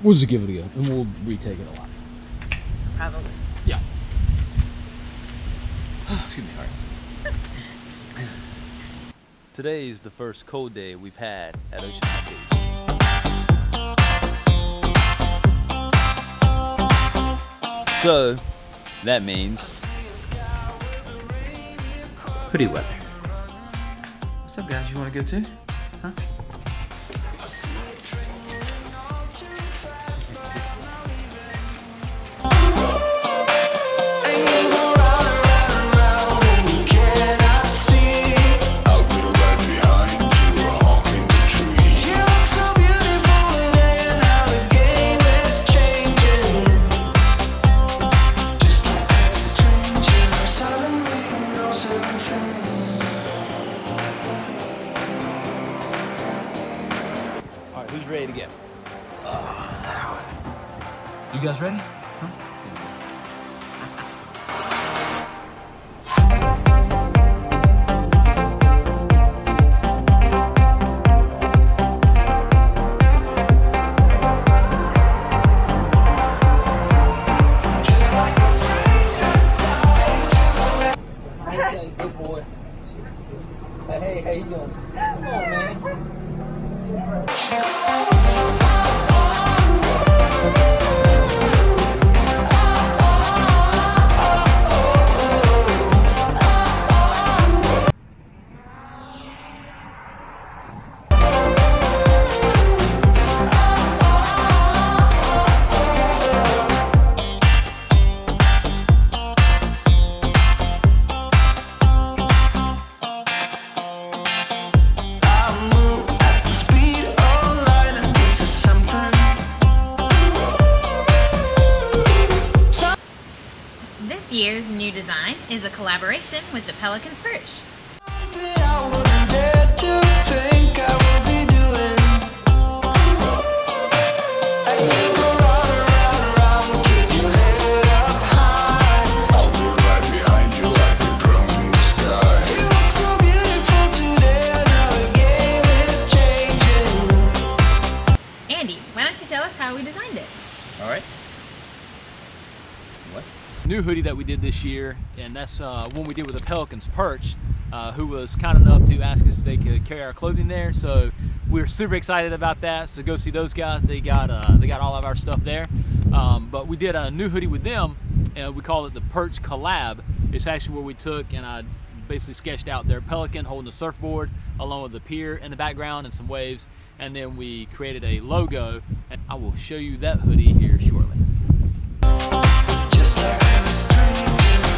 We'll just give it a go, and we'll retake it a lot. Probably. Yeah. Excuse me, all right. Today is the first cold day we've had at Ocean Beach. So, that means hoodie weather. What's up, guys? You want to go too? Huh? Alright, who's ready to go? You guys ready? Huh? Good boy. Hey, how you doing? Come on, man. This year's new design is a collaboration with the Pelican's Perch. Andy, why don't you tell us how we designed it? Alright. What? New hoodie that we did this year, and that's one we did with the Pelican's Perch, who was kind enough to ask us if they could carry our clothing there. So we're super excited about that. So go see those guys. They got all of our stuff there. But we did a new hoodie with them, and we call it the Perch Collab. It's actually where we took and I basically sketched out their Pelican holding a surfboard along with the pier in the background and some waves, and then we created a logo, and I will show you that hoodie here shortly.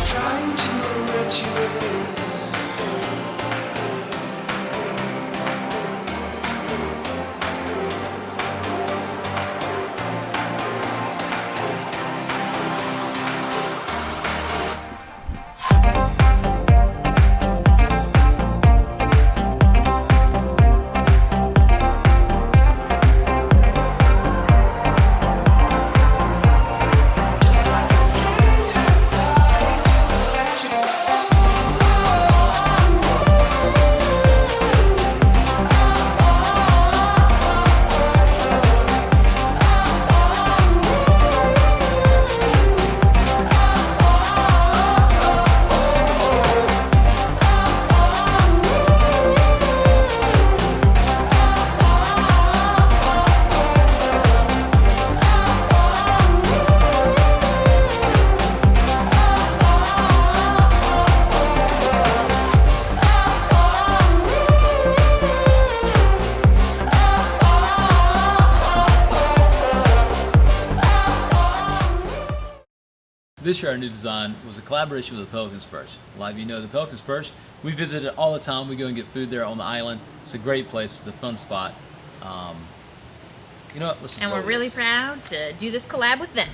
Trying to let you in. This year our new design was a collaboration with the Pelican's Perch. A lot of you know the Pelican's Perch. We visit it all the time. We go and get food there on the island. It's a great place. It's a fun spot. You know what? Let's And we're really proud to do this collab with them.